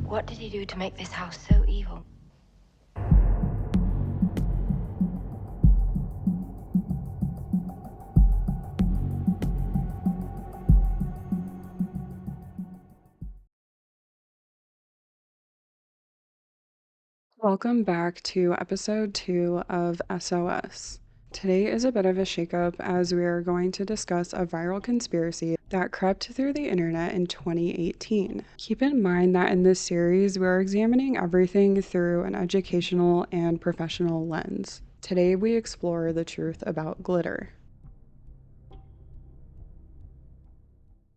What did he do to make this house so evil? Welcome back to episode 2 of SOS. Today is a bit of a shakeup as we are going to discuss a viral conspiracy that crept through the internet in 2018. Keep in mind that in this series, we are examining everything through an educational and professional lens. Today, we explore the truth about glitter.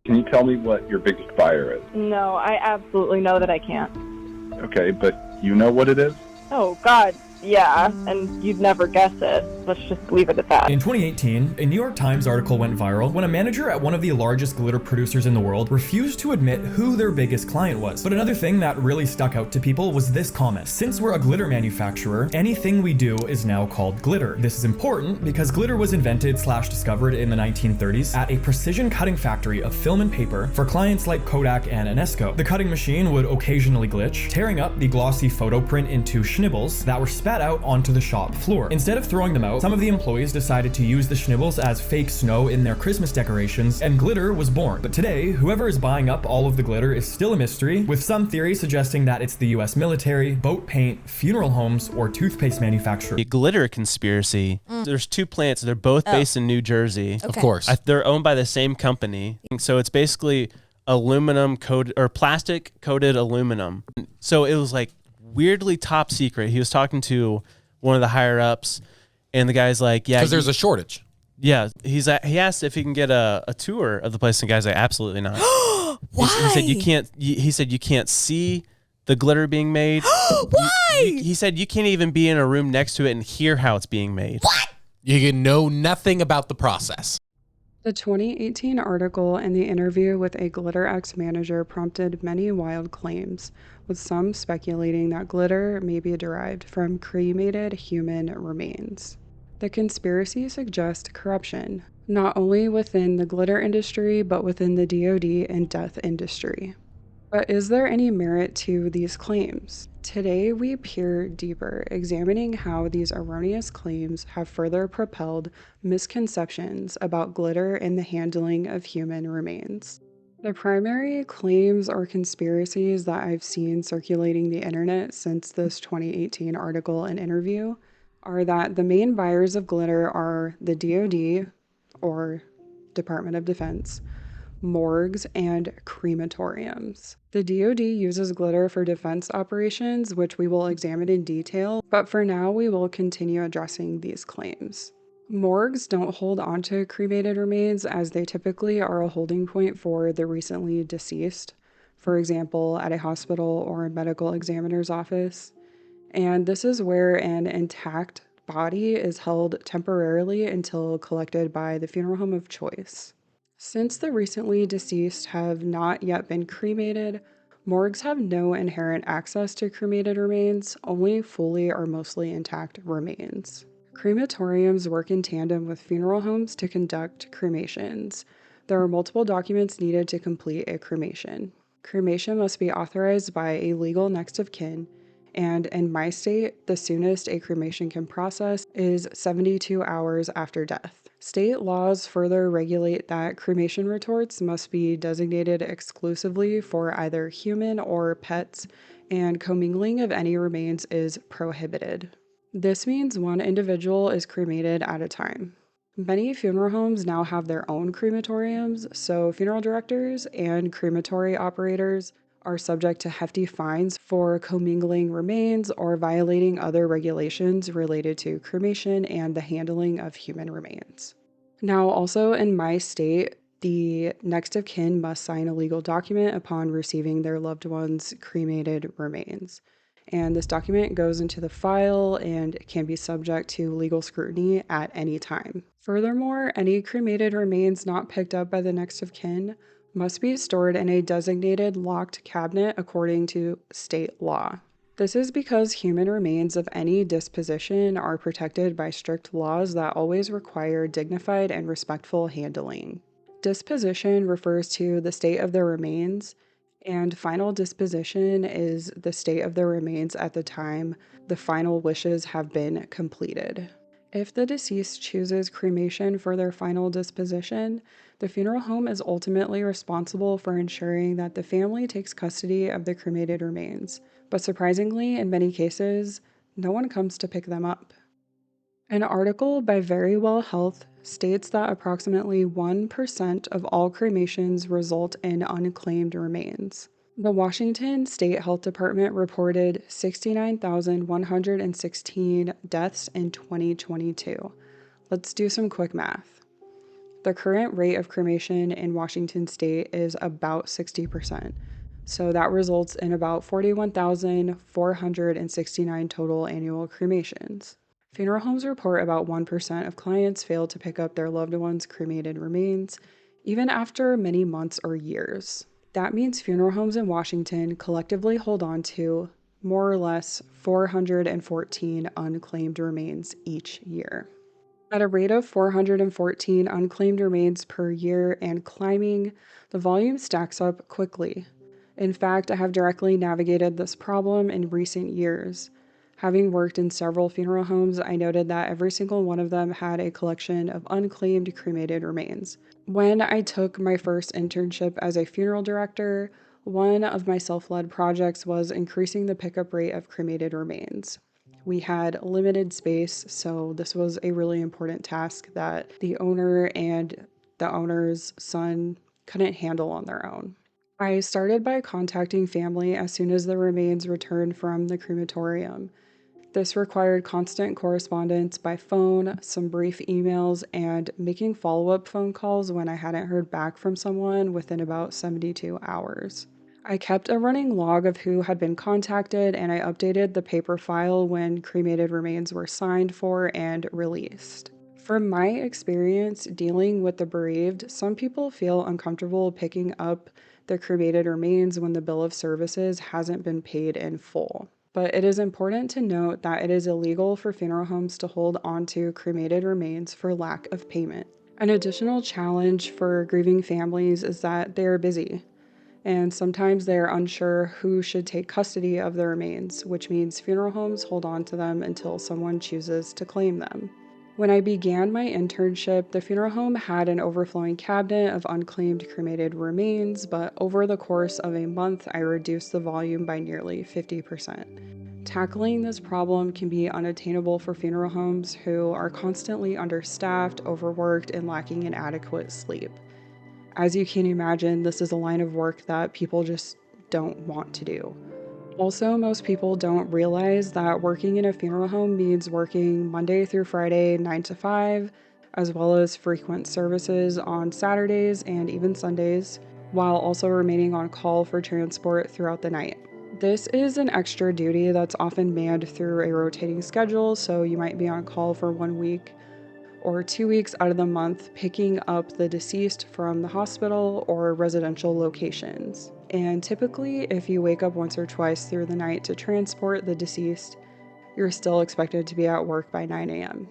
Can you tell me what your biggest buyer is? No, I absolutely know that I can't. Okay, but you know what it is? Oh, God, yeah, and you'd never guess it. Let's just leave it at that. In 2018, a New York Times article went viral when a manager at one of the largest glitter producers in the world refused to admit who their biggest client was. But another thing that really stuck out to people was this comment. Since we're a glitter manufacturer, anything we do is now called glitter. This is important because glitter was invented/discovered in the 1930s at a precision cutting factory of film and paper for clients like Kodak and Enesco. The cutting machine would occasionally glitch, tearing up the glossy photo print into schnibbles that were spat out onto the shop floor. Instead of throwing them out, some of the employees decided to use the schnibbles as fake snow in their Christmas decorations, and glitter was born. But today, whoever is buying up all of the glitter is still a mystery, with some theories suggesting that it's the US military, boat paint, funeral homes, or toothpaste manufacturer. The glitter conspiracy. There's two plants. They're both based in New Jersey. Okay. Of course. They're owned by the same company. So it's basically aluminum coated or plastic coated aluminum. So it was like weirdly top secret. He was talking to one of the higher ups, and the guy's like, "Yeah, because there's a shortage." Yeah, he asked if he can get a tour of the place, and the guy's like, "Absolutely not." Why? He said you can't. He said you can't see the glitter being made. Why? He said you can't even be in a room next to it and hear how it's being made. What? You can know nothing about the process. The 2018 article and the interview with a Glitter X manager prompted many wild claims, with some speculating that glitter may be derived from cremated human remains. The conspiracy suggests corruption, not only within the glitter industry, but within the DoD and death industry. But is there any merit to these claims? Today, we peer deeper, examining how these erroneous claims have further propelled misconceptions about glitter and the handling of human remains. The primary claims or conspiracies that I've seen circulating the internet since this 2018 article and interview are that the main buyers of glitter are the DoD, or Department of Defense, morgues, and crematoriums. The DoD uses glitter for defense operations, which we will examine in detail, but for now we will continue addressing these claims. Morgues don't hold onto cremated remains as they typically are a holding point for the recently deceased, for example, at a hospital or a medical examiner's office. And this is where an intact body is held temporarily until collected by the funeral home of choice. Since the recently deceased have not yet been cremated, morgues have no inherent access to cremated remains, only fully or mostly intact remains. Crematoriums work in tandem with funeral homes to conduct cremations. There are multiple documents needed to complete a cremation. Cremation must be authorized by a legal next of kin, and in my state, the soonest a cremation can process is 72 hours after death. State laws further regulate that cremation retorts must be designated exclusively for either human or pets, and commingling of any remains is prohibited. This means one individual is cremated at a time. Many funeral homes now have their own crematoriums, so funeral directors and crematory operators are subject to hefty fines for commingling remains or violating other regulations related to cremation and the handling of human remains. Now, also in my state, the next of kin must sign a legal document upon receiving their loved one's cremated remains. And this document goes into the file and can be subject to legal scrutiny at any time. Furthermore, any cremated remains not picked up by the next of kin must be stored in a designated locked cabinet according to state law. This is because human remains of any disposition are protected by strict laws that always require dignified and respectful handling. Disposition refers to the state of the remains, And final disposition is the state of the remains at the time the final wishes have been completed. If the deceased chooses cremation for their final disposition, the funeral home is ultimately responsible for ensuring that the family takes custody of the cremated remains. But surprisingly, in many cases, no one comes to pick them up. An article by Very Well Health states that approximately 1% of all cremations result in unclaimed remains. The Washington State Health Department reported 69,116 deaths in 2022. Let's do some quick math. The current rate of cremation in Washington State is about 60%. So that results in about 41,469 total annual cremations. Funeral homes report about 1% of clients fail to pick up their loved ones' cremated remains, even after many months or years. That means funeral homes in Washington collectively hold on to more or less 414 unclaimed remains each year. At a rate of 414 unclaimed remains per year and climbing, the volume stacks up quickly. In fact, I have directly navigated this problem in recent years. Having worked in several funeral homes, I noted that every single one of them had a collection of unclaimed cremated remains. When I took my first internship as a funeral director, one of my self-led projects was increasing the pickup rate of cremated remains. We had limited space, so this was a really important task that the owner and the owner's son couldn't handle on their own. I started by contacting family as soon as the remains returned from the crematorium. This required constant correspondence by phone, some brief emails, and making follow-up phone calls when I hadn't heard back from someone within about 72 hours. I kept a running log of who had been contacted, and I updated the paper file when cremated remains were signed for and released. From my experience dealing with the bereaved, some people feel uncomfortable picking up the cremated remains when the bill of services hasn't been paid in full. But it is important to note that it is illegal for funeral homes to hold onto cremated remains for lack of payment. An additional challenge for grieving families is that they are busy, and sometimes they are unsure who should take custody of the remains, which means funeral homes hold on to them until someone chooses to claim them. When I began my internship, the funeral home had an overflowing cabinet of unclaimed cremated remains, but over the course of a month, I reduced the volume by nearly 50%. Tackling this problem can be unattainable for funeral homes who are constantly understaffed, overworked, and lacking in adequate sleep. As you can imagine, this is a line of work that people just don't want to do. Also, most people don't realize that working in a funeral home means working Monday through Friday, 9 to 5, as well as frequent services on Saturdays and even Sundays, while also remaining on call for transport throughout the night. This is an extra duty that's often manned through a rotating schedule, so you might be on call for 1 week or 2 weeks out of the month, picking up the deceased from the hospital or residential locations. And typically, if you wake up once or twice through the night to transport the deceased, you're still expected to be at work by 9 a.m.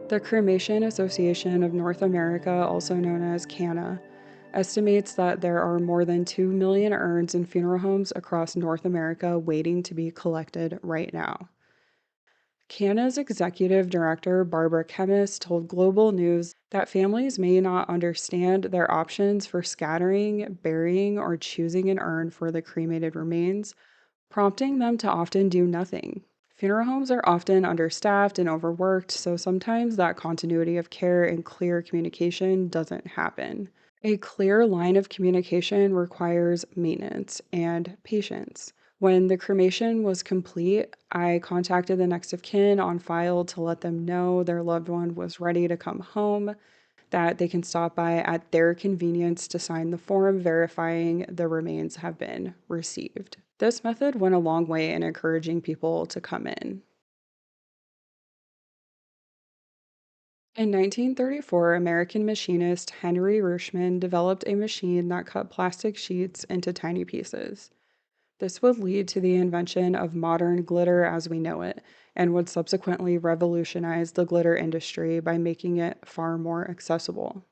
The Cremation Association of North America, also known as CANA, estimates that there are more than 2 million urns in funeral homes across North America waiting to be collected right now. CANA's executive director, Barbara Kemmis, told Global News that families may not understand their options for scattering, burying, or choosing an urn for the cremated remains, prompting them to often do nothing. Funeral homes are often understaffed and overworked, so sometimes that continuity of care and clear communication doesn't happen. A clear line of communication requires maintenance and patience. When the cremation was complete, I contacted the next of kin on file to let them know their loved one was ready to come home, that they can stop by at their convenience to sign the form verifying the remains have been received. This method went a long way in encouraging people to come in. In 1934, American machinist Henry Rubin developed a machine that cut plastic sheets into tiny pieces. This would lead to the invention of modern glitter as we know it, and would subsequently revolutionize the glitter industry by making it far more accessible.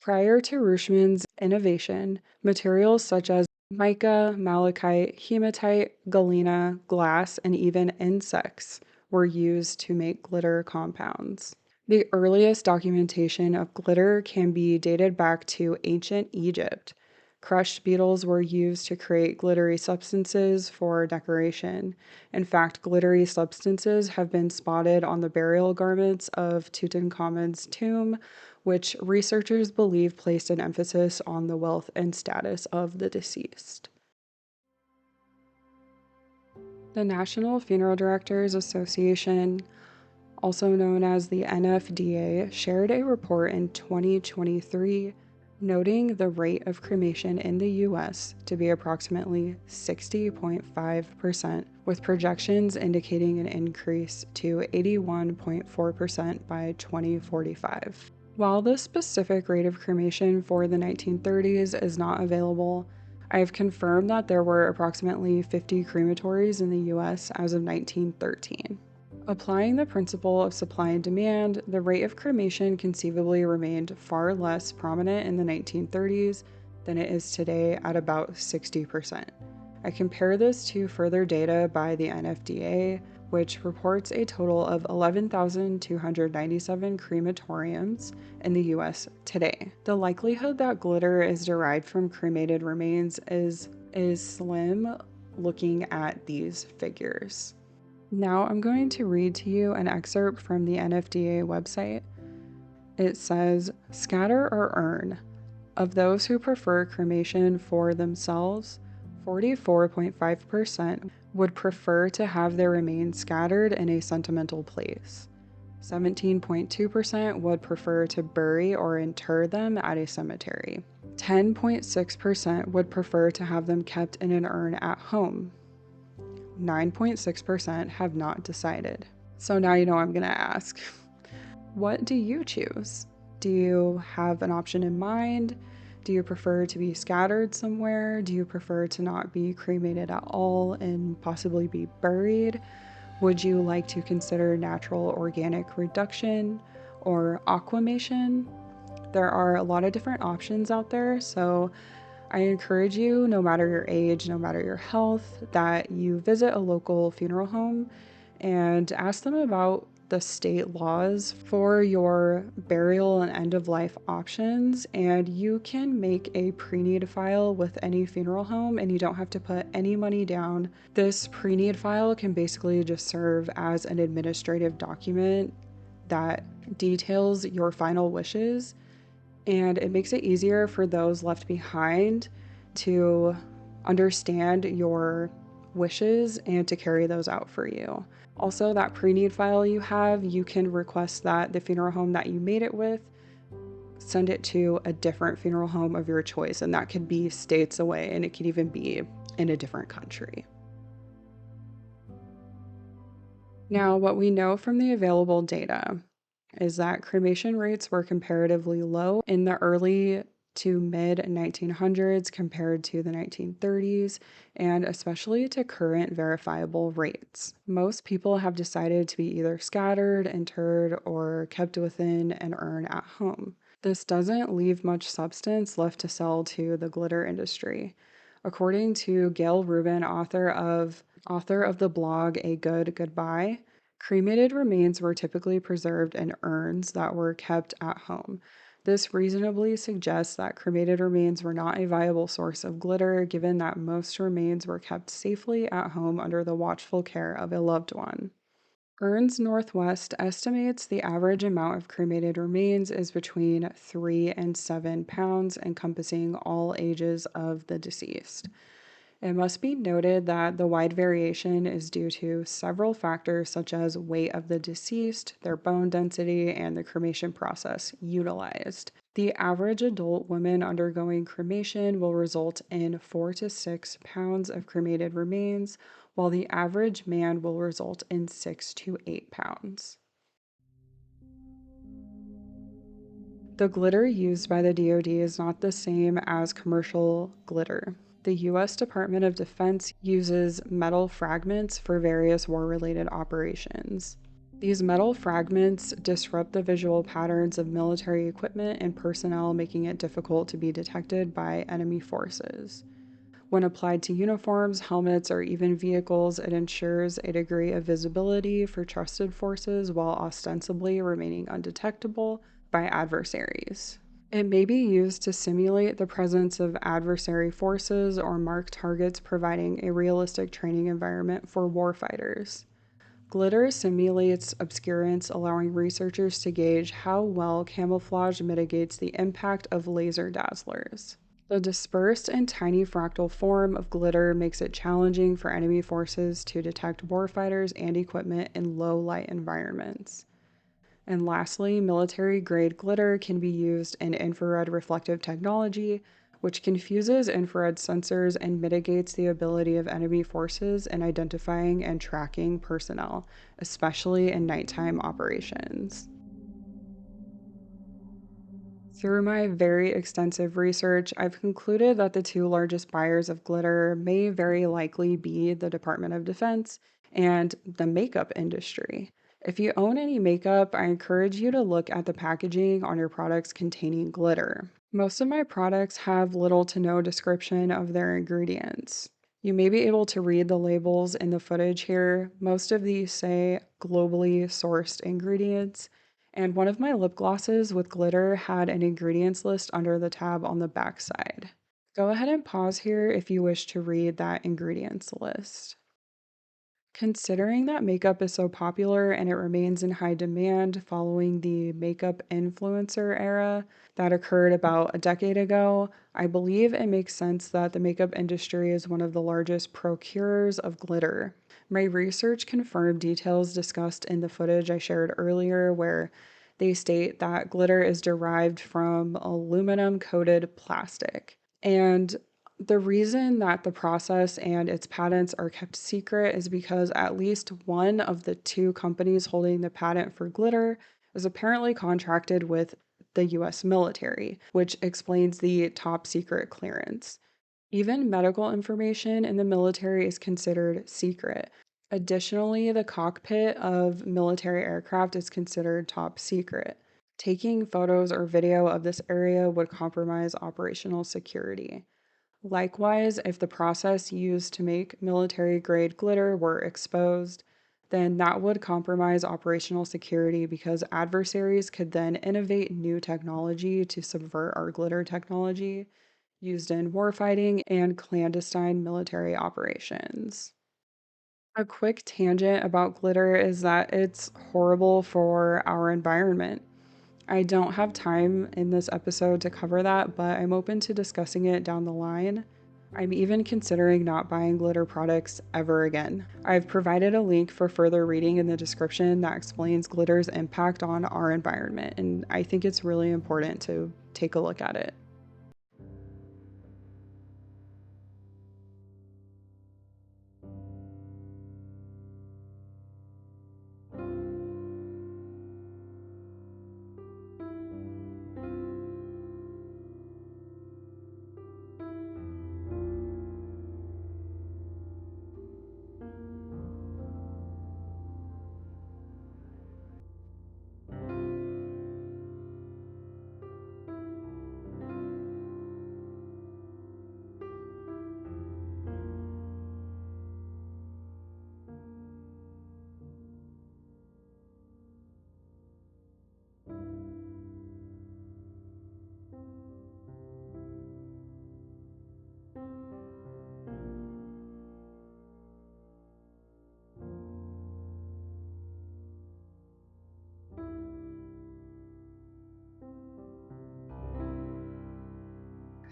Prior to Rubin's innovation, materials such as Mica, malachite, hematite, galena, glass, and even insects were used to make glitter compounds. The earliest documentation of glitter can be dated back to ancient Egypt. Crushed beetles were used to create glittery substances for decoration. In fact, glittery substances have been spotted on the burial garments of Tutankhamun's tomb, which researchers believe placed an emphasis on the wealth and status of the deceased. The National Funeral Directors Association, also known as the NFDA, shared a report in 2023 noting the rate of cremation in the US to be approximately 60.5%, with projections indicating an increase to 81.4% by 2045. While the specific rate of cremation for the 1930s is not available, I have confirmed that there were approximately 50 crematories in the US as of 1913. Applying the principle of supply and demand, the rate of cremation conceivably remained far less prominent in the 1930s than it is today at about 60%. I compare this to further data by the NFDA, which reports a total of 11,297 crematoriums in the US today. The likelihood that glitter is derived from cremated remains is slim looking at these figures. Now I'm going to read to you an excerpt from the NFDA website. It says, "Scatter or urn. Of those who prefer cremation for themselves, 44.5% would prefer to have their remains scattered in a sentimental place. 17.2% would prefer to bury or inter them at a cemetery. 10.6% would prefer to have them kept in an urn at home. 9.6% have not decided." So now you know I'm going to ask, what do you choose? Do you have an option in mind? Do you prefer to be scattered somewhere? Do you prefer to not be cremated at all and possibly be buried? Would you like to consider natural organic reduction or aquamation? There are a lot of different options out there, so I encourage you, no matter your age, no matter your health, that you visit a local funeral home and ask them about the state laws for your burial and end-of-life options, and you can make a pre-need file with any funeral home and you don't have to put any money down. This pre-need file can basically just serve as an administrative document that details your final wishes, and it makes it easier for those left behind to understand your wishes and to carry those out for you. Also, that pre-need file you have, you can request that the funeral home that you made it with send it to a different funeral home of your choice, and that could be states away, and it could even be in a different country. Now, what we know from the available data is that cremation rates were comparatively low in the early to mid 1900s compared to the 1930s, and especially to current verifiable rates. Most people have decided to be either scattered, interred, or kept within an urn at home. This doesn't leave much substance left to sell to the glitter industry. According to Gail Rubin, author of the blog A Good Goodbye, cremated remains were typically preserved in urns that were kept at home. This reasonably suggests that cremated remains were not a viable source of glitter, given that most remains were kept safely at home under the watchful care of a loved one. Urns Northwest estimates the average amount of cremated remains is between 3 and 7 pounds, encompassing all ages of the deceased. It must be noted that the wide variation is due to several factors such as weight of the deceased, their bone density, and the cremation process utilized. The average adult woman undergoing cremation will result in 4 to 6 pounds of cremated remains, while the average man will result in 6 to 8 pounds. The glitter used by the DoD is not the same as commercial glitter. The U.S. Department of Defense uses metal fragments for various war-related operations. These metal fragments disrupt the visual patterns of military equipment and personnel, making it difficult to be detected by enemy forces. When applied to uniforms, helmets, or even vehicles, it ensures a degree of visibility for trusted forces while ostensibly remaining undetectable by adversaries. It may be used to simulate the presence of adversary forces or mark targets, providing a realistic training environment for warfighters. Glitter simulates obscurance, allowing researchers to gauge how well camouflage mitigates the impact of laser dazzlers. The dispersed and tiny fractal form of glitter makes it challenging for enemy forces to detect warfighters and equipment in low-light environments. And lastly, military-grade glitter can be used in infrared reflective technology, which confuses infrared sensors and mitigates the ability of enemy forces in identifying and tracking personnel, especially in nighttime operations. Through my very extensive research, I've concluded that the two largest buyers of glitter may very likely be the Department of Defense and the makeup industry. If you own any makeup, I encourage you to look at the packaging on your products containing glitter. Most of my products have little to no description of their ingredients. You may be able to read the labels in the footage here. Most of these say globally sourced ingredients, and one of my lip glosses with glitter had an ingredients list under the tab on the back side. Go ahead and pause here if you wish to read that ingredients list. Considering that makeup is so popular and it remains in high demand following the makeup influencer era that occurred about a decade ago, I believe it makes sense that the makeup industry is one of the largest procurers of glitter. My research confirmed details discussed in the footage I shared earlier, where they state that glitter is derived from aluminum-coated plastic. And the reason that the process and its patents are kept secret is because at least one of the two companies holding the patent for glitter is apparently contracted with the US military, which explains the top secret clearance. Even medical information in the military is considered secret. Additionally, the cockpit of military aircraft is considered top secret. Taking photos or video of this area would compromise operational security. Likewise, if the process used to make military-grade glitter were exposed, then that would compromise operational security because adversaries could then innovate new technology to subvert our glitter technology used in warfighting and clandestine military operations. A quick tangent about glitter is that it's horrible for our environment. I don't have time in this episode to cover that, but I'm open to discussing it down the line. I'm even considering not buying glitter products ever again. I've provided a link for further reading in the description that explains glitter's impact on our environment, and I think it's really important to take a look at it.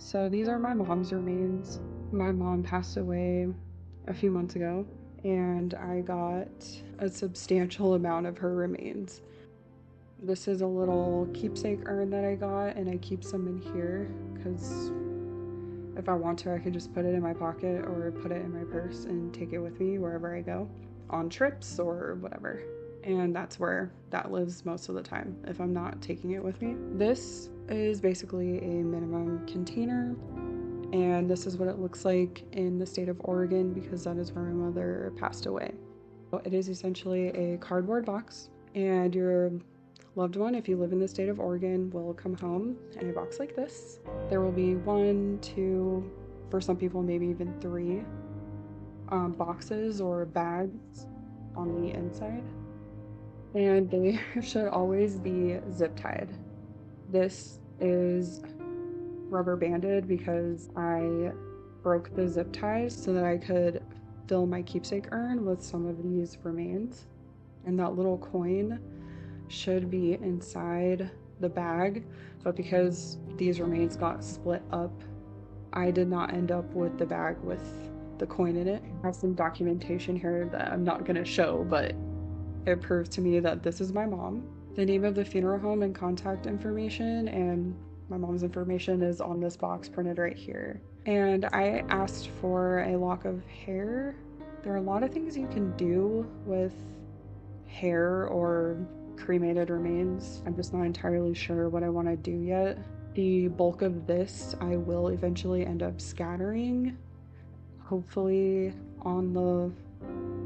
So these are my mom's remains. My mom passed away a few months ago, and I got a substantial amount of her remains. This is a little keepsake urn that I got, and I keep some in here because if I want to, I can just put it in my pocket or put it in my purse and take it with me wherever I go, on trips or whatever. And that's where that lives most of the time if I'm not taking it with me. This is basically a minimum container, and this is what it looks like in the state of Oregon because that is where my mother passed away. It is essentially a cardboard box, and your loved one, if you live in the state of Oregon, will come home in a box like this. There will be 1, 2, for some people, maybe even 3 boxes or bags on the inside. And they should always be zip tied. This is rubber banded because I broke the zip ties so that I could fill my keepsake urn with some of these remains. And that little coin should be inside the bag, but because these remains got split up, I did not end up with the bag with the coin in it. I have some documentation here that I'm not gonna show, but it proves to me that this is my mom. The name of the funeral home and contact information, and my mom's information is on this box printed right here. And I asked for a lock of hair. There are a lot of things you can do with hair or cremated remains. I'm just not entirely sure what I want to do yet. The bulk of this I will eventually end up scattering, hopefully on the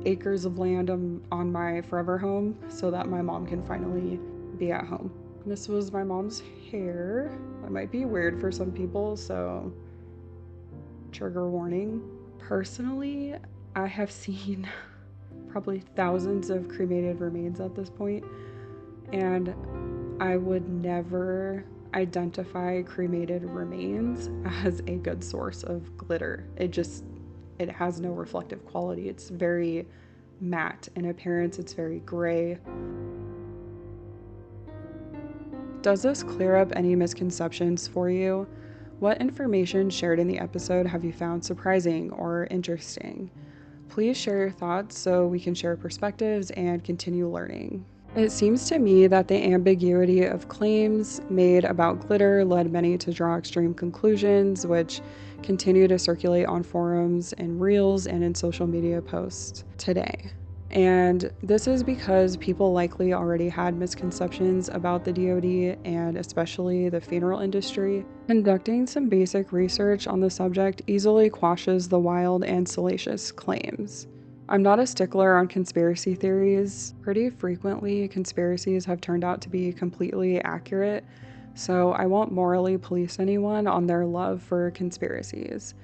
acres of land on my forever home, so that my mom can finally be at home. This was my mom's hair. That might be weird for some people, so trigger warning. Personally, I have seen probably thousands of cremated remains at this point, and I would never identify cremated remains as a good source of glitter. It has no reflective quality. It's very matte in appearance. It's very gray. Does this clear up any misconceptions for you? What information shared in the episode have you found surprising or interesting? Please share your thoughts so we can share perspectives and continue learning. It seems to me that the ambiguity of claims made about glitter led many to draw extreme conclusions, which continue to circulate on forums, in reels, and in social media posts today. And this is because people likely already had misconceptions about the DoD and especially the funeral industry. Conducting some basic research on the subject easily quashes the wild and salacious claims. I'm not a stickler on conspiracy theories. Pretty frequently, conspiracies have turned out to be completely accurate, so I won't morally police anyone on their love for conspiracies.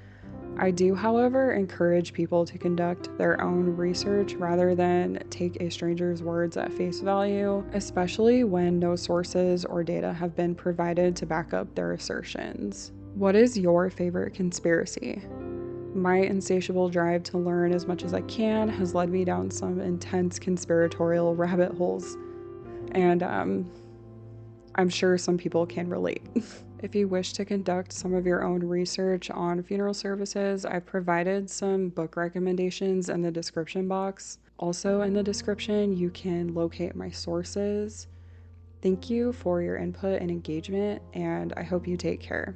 I do, however, encourage people to conduct their own research rather than take a stranger's words at face value, especially when no sources or data have been provided to back up their assertions. What is your favorite conspiracy? My insatiable drive to learn as much as I can has led me down some intense conspiratorial rabbit holes, and I'm sure some people can relate. If you wish to conduct some of your own research on funeral services, I've provided some book recommendations in the description box. Also in the description, you can locate my sources. Thank you for your input and engagement, and I hope you take care.